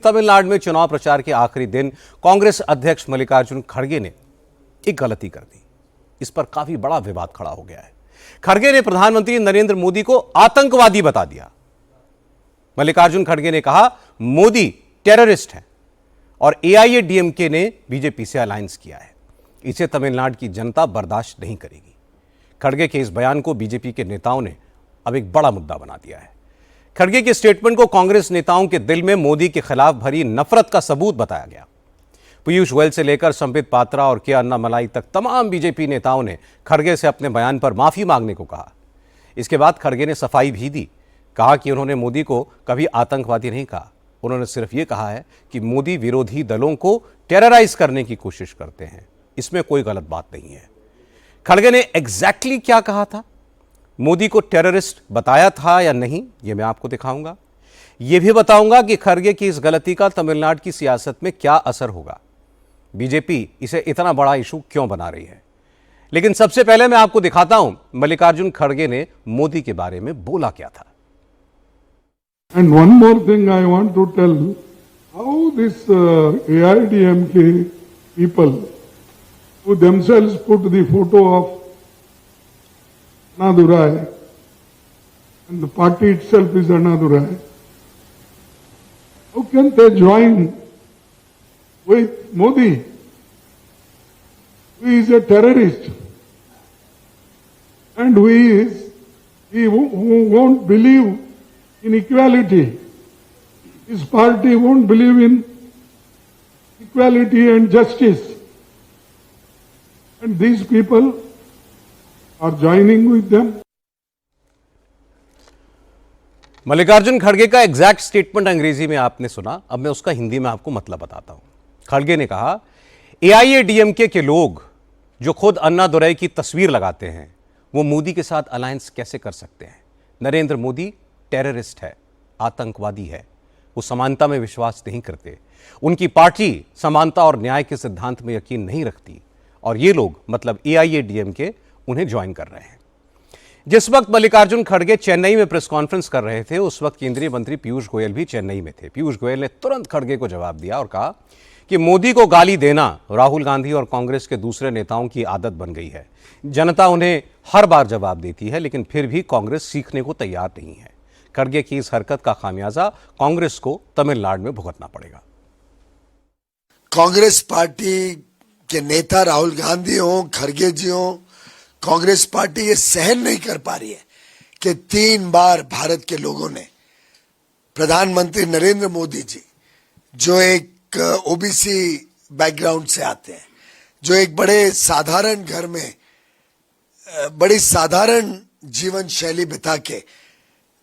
तमिलनाडु में चुनाव प्रचार के आखिरी दिन कांग्रेस अध्यक्ष मल्लिकार्जुन खड़गे ने एक गलती कर दी। इस पर काफी बड़ा विवाद खड़ा हो गया है। खड़गे ने प्रधानमंत्री नरेंद्र मोदी को आतंकवादी बता दिया। मल्लिकार्जुन खड़गे ने कहा मोदी टेररिस्ट है और एआईएडीएमके ने बीजेपी से अलायंस किया है। इसे तमिलनाडु की जनता बर्दाश्त नहीं करेगी। खड़गे के इस बयान को बीजेपी के नेताओं ने अब एक बड़ा मुद्दा बना दिया है। खड़गे के स्टेटमेंट को कांग्रेस नेताओं के दिल में मोदी के खिलाफ भरी नफरत का सबूत बताया गया। पीयूष गोयल से लेकर संबित पात्रा और के अन्नामलाई तक तमाम बीजेपी नेताओं ने खड़गे से अपने बयान पर माफी मांगने को कहा। इसके बाद खड़गे ने सफाई भी दी। कहा कि उन्होंने मोदी को कभी आतंकवादी नहीं कहा। उन्होंने सिर्फ ये कहा है कि मोदी विरोधी दलों को टेरराइज करने की कोशिश करते हैं। इसमें कोई गलत बात नहीं है। खड़गे ने एग्जैक्टली क्या कहा था, मोदी को टेररिस्ट बताया था या नहीं, यह मैं आपको दिखाऊंगा। यह भी बताऊंगा कि खड़गे की इस गलती का तमिलनाडु की सियासत में क्या असर होगा। बीजेपी इसे इतना बड़ा इशू क्यों बना रही है। लेकिन सबसे पहले मैं आपको दिखाता हूं मल्लिकार्जुन खड़गे ने मोदी के बारे में बोला क्या था। And one more thing I want to tell, how this AIDMK people who themselves put the photo of Annadurai and the party itself is Annadurai, how can they join with Modi, who is a terrorist and who won't believe in equality. His party won't believe in equality and justice. And these people are joining with them. Mallikarjun खड़गे का exact statement अंग्रेजी में आपने सुना। अब मैं उसका हिंदी में आपको मतलब बताता हूं। खड़गे ने कहा एआईएडीएमके के लोग जो खुद अन्नादुरई की तस्वीर लगाते हैं वो मोदी के साथ अलायंस कैसे कर सकते हैं। नरेंद्र मोदी टेररिस्ट है, आतंकवादी है। वो समानता में विश्वास नहीं करते। उनकी पार्टी समानता और न्याय के सिद्धांत में यकीन नहीं रखती और ये लोग मतलब एआईएडीएमके उन्हें ज्वाइन कर रहे हैं। जिस वक्त मल्लिकार्जुन खड़गे चेन्नई में प्रेस कॉन्फ्रेंस कर रहे थे उस वक्त केंद्रीय मंत्री पीयूष गोयल भी चेन्नई में थे। पीयूष गोयल ने तुरंत खड़गे को जवाब दिया और कहा कि मोदी को गाली देना राहुल गांधी और कांग्रेस के दूसरे नेताओं की आदत बन गई है। जनता उन्हें हर बार जवाब देती है लेकिन फिर भी कांग्रेस सीखने को तैयार नहीं है। खड़गे की इस हरकत का खामियाजा कांग्रेस को तमिलनाडु में भुगतना पड़ेगा। कांग्रेस पार्टी के नेता राहुल गांधी हो, खड़गे जी हो, कांग्रेस पार्टी ये सहन नहीं कर पा रही है कि 3 बार भारत के लोगों ने प्रधानमंत्री नरेंद्र मोदी जी जो एक ओबीसी बैकग्राउंड से आते हैं, जो एक बड़े साधारण घर में बड़ी साधारण जीवन शैली बिता के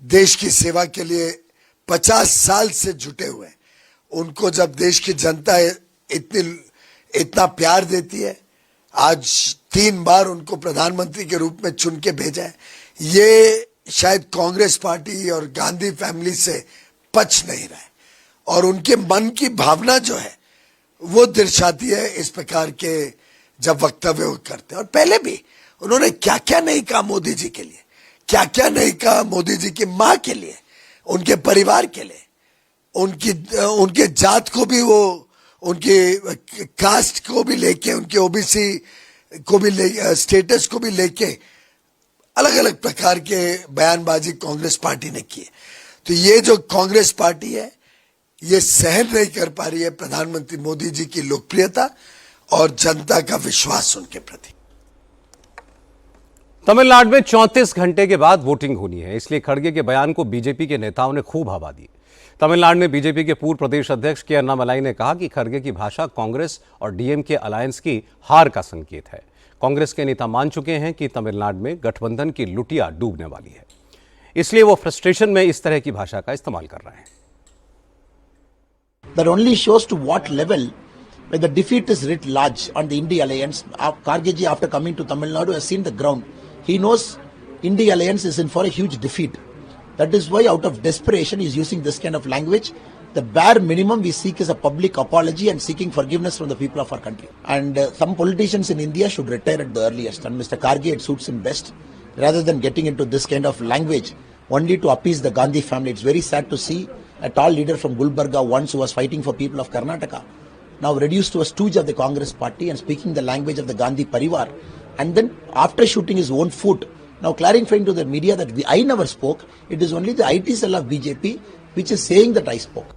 देश की सेवा के लिए 50 साल से जुटे हुए, उनको जब देश की जनता इतना प्यार देती है, आज 3 बार उनको प्रधानमंत्री के रूप में चुन के भेजा है, ये शायद कांग्रेस पार्टी और गांधी फैमिली से पच नहीं रहा है और उनके मन की भावना जो है वो दर्शाती है इस प्रकार के जब वक्तव्य करते हैं। और पहले भी उन्होंने क्या क्या नहीं कहा मोदी जी के लिए, क्या क्या नहीं कहा मोदी जी की मां के लिए, उनके परिवार के लिए, उनके जात को भी वो उनके कास्ट को भी लेके, उनके ओबीसी को भी स्टेटस को भी लेके अलग अलग प्रकार के बयानबाजी कांग्रेस पार्टी ने की है। तो ये जो कांग्रेस पार्टी है ये सहन नहीं कर पा रही है प्रधानमंत्री मोदी जी की लोकप्रियता और जनता का विश्वास उनके प्रति। तमिलनाडु में 34 घंटे के बाद वोटिंग होनी है, इसलिए खड़गे के बयान को बीजेपी के नेताओं ने खूब हवा दी। तमिलनाडु में बीजेपी के पूर्व प्रदेश अध्यक्ष के अन्नामलाई ने कहा कि खड़गे की भाषा कांग्रेस और डीएमके अलायंस की हार का संकेत है। कांग्रेस के नेता मान चुके हैं कि तमिलनाडु में गठबंधन की लुटिया डूबने वाली है, इसलिए वो फ्रस्ट्रेशन में इस तरह की भाषा का इस्तेमाल कर रहे हैं। That only shows to what level when the defeat is writ large on the India alliance. Kharge ji, after coming to Tamil Nadu, has seen the ground. He knows India alliance is in for a huge defeat. That is why out of desperation he is using this kind of language. The bare minimum we seek is a public apology and seeking forgiveness from the people of our country. And some politicians in India should retire at the earliest. And Mr. Kharge, it suits him best rather than getting into this kind of language only to appease the Gandhi family. It's very sad to see a tall leader from Gulbarga once who was fighting for people of Karnataka, now reduced to a stooge of the Congress party and speaking the language of the Gandhi Parivar, and then after shooting his own foot, now clarifying to the media that I never spoke, it is only the IT cell of BJP which is saying that I spoke.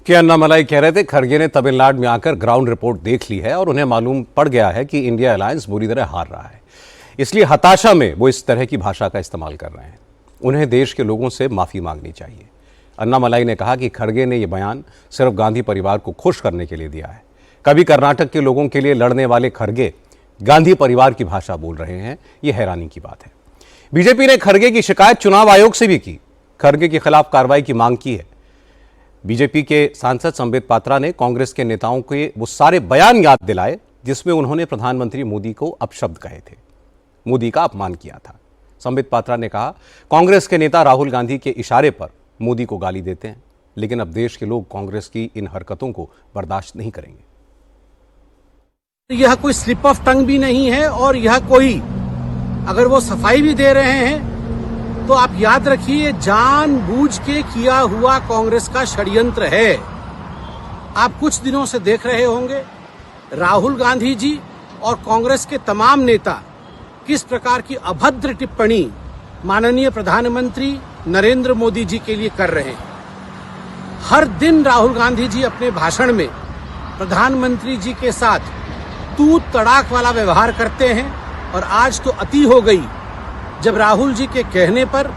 के अन्नामलाई कह रहे थे खड़गे ने तमिलनाडु में आकर ground report देख ली है और उन्हें मालूम पड़ गया है कि इंडिया अलायंस बुरी तरह हार रहा है, इसलिए हताशा में वो इस तरह की भाषा का इस्तेमाल कर रहे हैं। उन्हें देश के लोगों से माफी मांगनी चाहिए। अन्नामलाई ने कहा कि खड़गे ने यह बयान सिर्फ गांधी परिवार को खुश करने के लिए दिया है। कभी कर्नाटक के लोगों के लिए लड़ने वाले खड़गे गांधी परिवार की भाषा बोल रहे हैं, यह हैरानी की बात है। बीजेपी ने खड़गे की शिकायत चुनाव आयोग से भी की, खड़गे के खिलाफ कार्रवाई की मांग की है। बीजेपी के सांसद संबित पात्रा ने कांग्रेस के नेताओं के वो सारे बयान याद दिलाए जिसमें उन्होंने प्रधानमंत्री मोदी को अपशब्द कहे थे, मोदी का अपमान किया था। संबित पात्रा ने कहा, कांग्रेस के नेता राहुल गांधी के इशारे पर मोदी को गाली देते हैं, लेकिन अब देश के लोग कांग्रेस की इन हरकतों को बर्दाश्त नहीं करेंगे। यह कोई स्लिप ऑफ टंग भी नहीं है और यह कोई, अगर वो सफाई भी दे रहे हैं तो आप याद रखिए जानबूझ के किया हुआ कांग्रेस का षड्यंत्र है। आप कुछ दिनों से देख रहे होंगे राहुल गांधी जी और कांग्रेस के तमाम नेता किस प्रकार की अभद्र टिप्पणी माननीय प्रधानमंत्री नरेंद्र मोदी जी के लिए कर रहे हैं। हर दिन राहुल गांधी जी अपने भाषण में प्रधानमंत्री जी के साथ तू तड़ाक वाला व्यवहार करते हैं और आज तो अति हो गई जब राहुल जी के कहने पर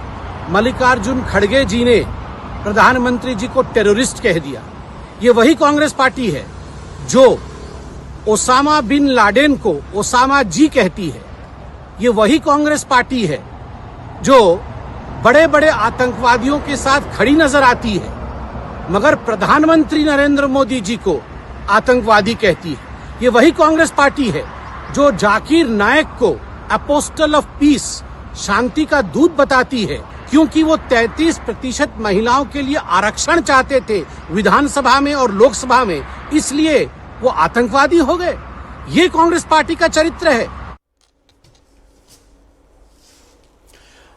मल्लिकार्जुन खड़गे जी ने प्रधानमंत्री जी को टेररिस्ट कह दिया। ये वही कांग्रेस पार्टी है जो ओसामा बिन लाडेन को ओसामा जी कहती है। ये वही कांग्रेस पार्टी है जो बड़े बड़े आतंकवादियों के साथ खड़ी नजर आती है मगर प्रधानमंत्री नरेंद्र मोदी जी को आतंकवादी कहती है। ये वही कांग्रेस पार्टी है जो जाकिर नायक को अपोस्टल ऑफ पीस, शांति का दूत बताती है, क्योंकि वो 33% महिलाओं के लिए आरक्षण चाहते थे विधानसभा में और लोकसभा में, इसलिए वो आतंकवादी हो गए। ये कांग्रेस पार्टी का चरित्र है।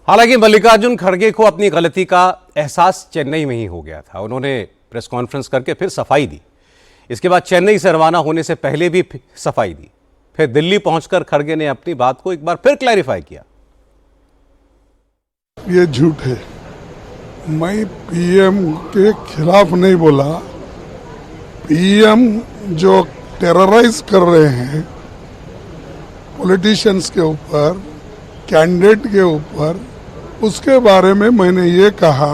हालांकि मल्लिकार्जुन खड़गे को अपनी गलती का एहसास चेन्नई में ही हो गया था। उन्होंने प्रेस कॉन्फ्रेंस करके फिर सफाई दी। इसके बाद चेन्नई से रवाना होने से पहले भी सफाई दी। फिर दिल्ली पहुंचकर खड़गे ने अपनी बात को एक बार फिर क्लैरिफाई किया। ये झूठ है। मैं पीएम के खिलाफ नहीं बोला। पीएम जो टेरराइज कर रहे हैं पॉलिटिशियंस के ऊपर, कैंडिडेट के ऊपर, उसके बारे में मैंने ये कहा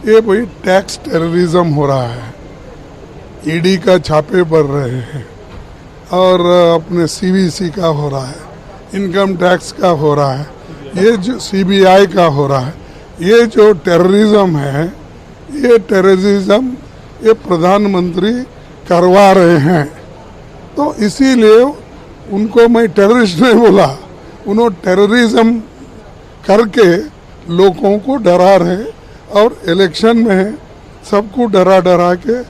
ये भाई टैक्स टेररिज्म हो रहा है, ईडी का छापे पड़ रहे हैं और अपने सीवीसी का हो रहा है, इनकम टैक्स का हो रहा है, ये जो सीबीआई का हो रहा है, ये जो टेररिज्म है, ये टेररिज्म ये प्रधानमंत्री करवा रहे हैं। तो इसीलिए उनको मैं टेररिस्ट नहीं बोला, उन्होंने टेररिज्म करके लोगों को डरा रहे और इलेक्शन में सबको डरा डरा के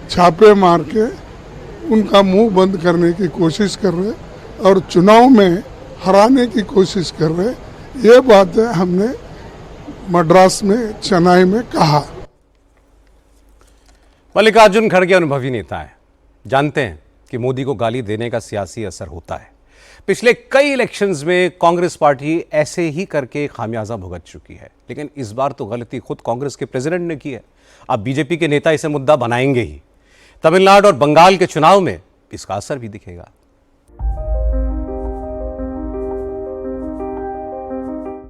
छापे मार के उनका मुंह बंद करने की कोशिश कर रहे और चुनाव में हराने की कोशिश कर रहे। ये बातें हमने मद्रास में, चेन्नई में कहा। मल्लिकार्जुन खड़गे अनुभवी नेता है, जानते हैं कि मोदी को गाली देने का सियासी असर होता है। पिछले कई इलेक्शंस में कांग्रेस पार्टी ऐसे ही करके खामियाजा भुगत चुकी है, लेकिन इस बार तो गलती खुद कांग्रेस के प्रेसिडेंट ने की है। अब बीजेपी के नेता इसे मुद्दा बनाएंगे ही। तमिलनाडु और बंगाल के चुनाव में इसका असर भी दिखेगा।